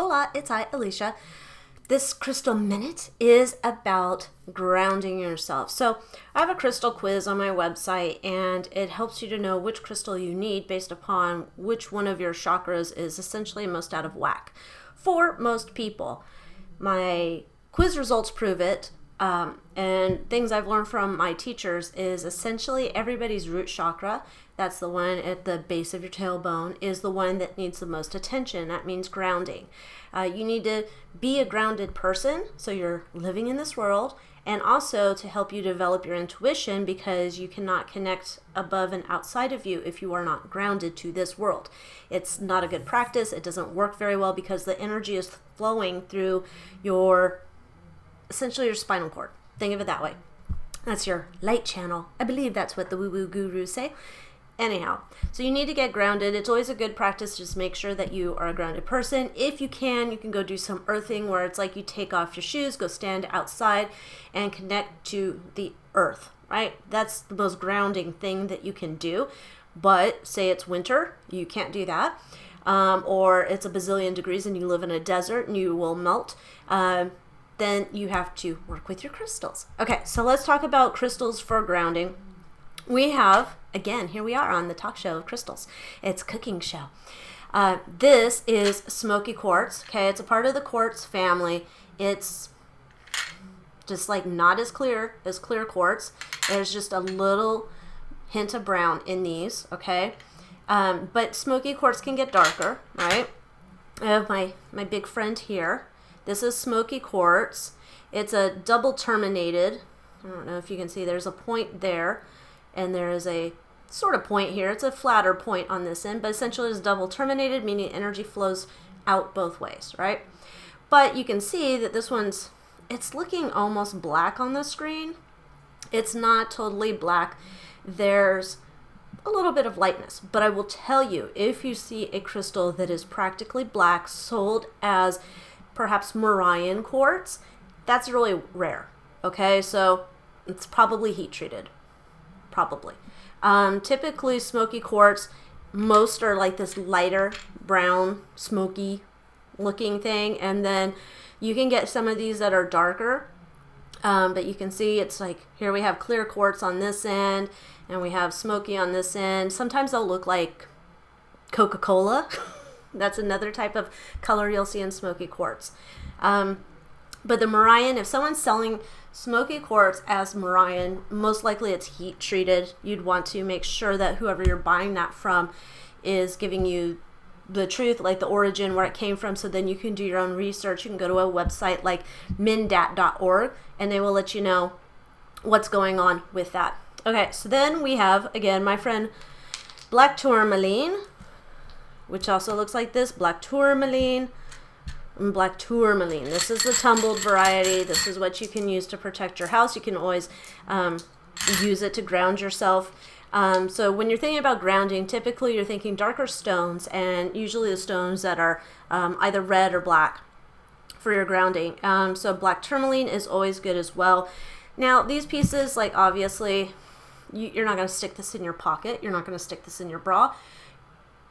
Hola, it's I, Alicia. This crystal minute is about grounding yourself. So I have a crystal quiz on my website, and it helps you to know which crystal you need based upon which one of your chakras is essentially most out of whack. For most people, my quiz results prove it. And things I've learned from my teachers is essentially everybody's root chakra, that's the one at the base of your tailbone, is the one that needs the most attention. That means grounding. You need to be a grounded person, so you're living in this world, and also to help you develop your intuition, because you cannot connect above and outside of you if you are not grounded to this world. It's not a good practice. It doesn't work very well because the energy is flowing through essentially your spinal cord. Think of it that way. That's your light channel. I believe that's what the woo-woo gurus say. Anyhow, so you need to get grounded. It's always a good practice to just make sure that you are a grounded person. If you can go do some earthing, where it's like you take off your shoes, go stand outside and connect to the earth, right? That's the most grounding thing that you can do. But say it's winter, you can't do that. Or it's a bazillion degrees and you live in a desert and you will melt. Then you have to work with your crystals. Okay, so let's talk about crystals for grounding. We have, again, here we are on the talk show of crystals. It's a cooking show. This is Smoky Quartz. Okay, it's a part of the quartz family. It's just like not as clear as clear quartz. There's just a little hint of brown in these, okay? But Smoky Quartz can get darker, right? I have my big friend here. This is Smoky Quartz. It's a double terminated. I don't know if you can see, there's a point there, and there is a sort of point here. It's a flatter point on this end, but essentially it's double terminated, meaning energy flows out both ways, right? But you can see that this it's looking almost black on the screen. It's not totally black. There's a little bit of lightness, but I will tell you, if you see a crystal that is practically black sold as perhaps Morian quartz, that's really rare. Okay, so it's probably heat treated. Probably. Typically Smoky Quartz, most are like this lighter brown, smoky looking thing, and then you can get some of these that are darker. But you can see it's like, here we have clear quartz on this end, and we have smoky on this end. Sometimes they'll look like Coca-Cola. That's another type of color you'll see in Smoky Quartz. But the Morian, if someone's selling Smoky Quartz as Morian, most likely it's heat treated. You'd want to make sure that whoever you're buying that from is giving you the truth, like the origin, where it came from, so then you can do your own research. You can go to a website like mindat.org, and they will let you know what's going on with that. Okay, so then we have, again, my friend Black Tourmaline, which also looks like this, Black Tourmaline, and Black Tourmaline. This is the tumbled variety. This is what you can use to protect your house. You can always use it to ground yourself. So when you're thinking about grounding, typically you're thinking darker stones, and usually the stones that are either red or black for your grounding. So Black Tourmaline is always good as well. Now these pieces, like obviously, you're not going to stick this in your pocket. You're not going to stick this in your bra.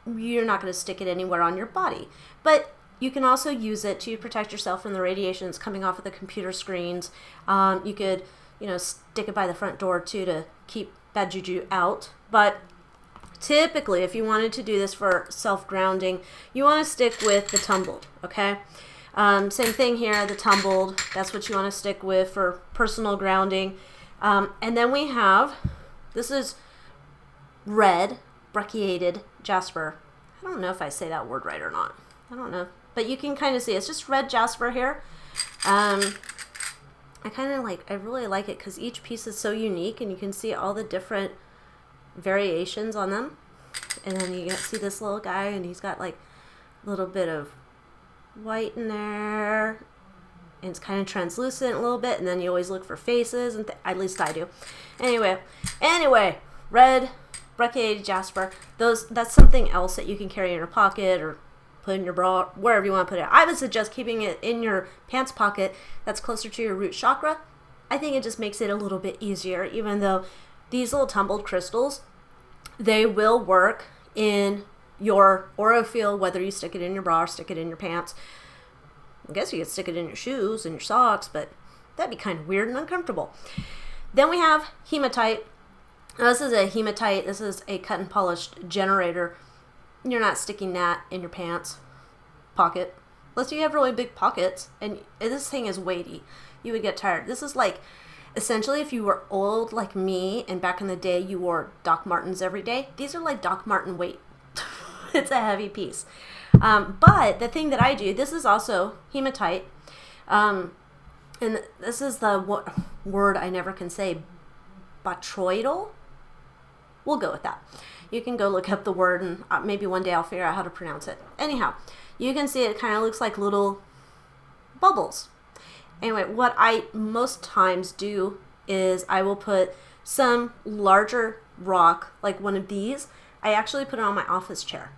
You're not going to stick it anywhere on your body. But you can also use it to protect yourself from the radiations coming off of the computer screens. You could, stick it by the front door too to keep bad juju out. But typically, if you wanted to do this for self-grounding, you want to stick with the tumbled, okay? Same thing here, the tumbled. That's what you want to stick with for personal grounding. And then we have, this is red brachiated jasper. I don't know if I say that word right or not. I don't know. But you can kind of see it's just red jasper here. I really like it because each piece is so unique, and you can see all the different variations on them. And then you see this little guy, and he's got like a little bit of white in there, and it's kind of translucent a little bit, and then you always look for faces, and at least I do. Anyway, red brachiated jasper, that's something else that you can carry in your pocket or put in your bra, wherever you want to put it. I would suggest keeping it in your pants pocket that's closer to your root chakra. I think it just makes it a little bit easier, even though these little tumbled crystals, they will work in your aura field, whether you stick it in your bra or stick it in your pants. I guess you could stick it in your shoes and your socks, but that'd be kind of weird and uncomfortable. Then we have hematite. Now, this is a hematite. This is a cut and polished generator. You're not sticking that in your pants pocket. Unless you have really big pockets, and this thing is weighty. You would get tired. This is like, essentially, if you were old like me, and back in the day you wore Doc Martens every day, these are like Doc Marten weight. It's a heavy piece. But the thing that I do, this is also hematite. And this is the word I never can say, botryoidal. We'll go with that. You can go look up the word, and maybe one day I'll figure out how to pronounce it. Anyhow, you can see it kind of looks like little bubbles. Anyway, what I most times do is I will put some larger rock, like one of these. I actually put it on my office chair.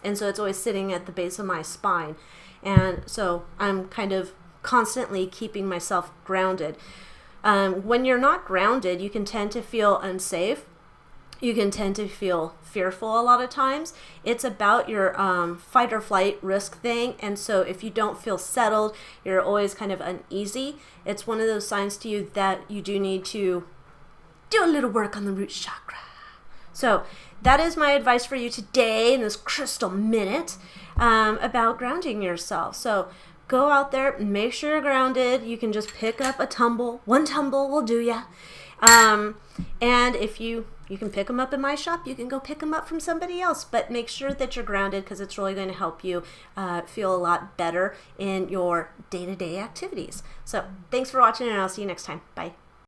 And so it's always sitting at the base of my spine. And so I'm kind of constantly keeping myself grounded. When you're not grounded, you can tend to feel unsafe. You can tend to feel fearful a lot of times. It's about your fight or flight risk thing. And so if you don't feel settled, you're always kind of uneasy. It's one of those signs to you that you do need to do a little work on the root chakra. So that is my advice for you today in this crystal minute about grounding yourself. So go out there, make sure you're grounded. You can just pick up a tumble. One tumble will do ya. And if you can pick them up in my shop, you can go pick them up from somebody else, but make sure that you're grounded, because it's really going to help you feel a lot better in your day-to-day activities. So thanks for watching, and I'll see you next time. Bye.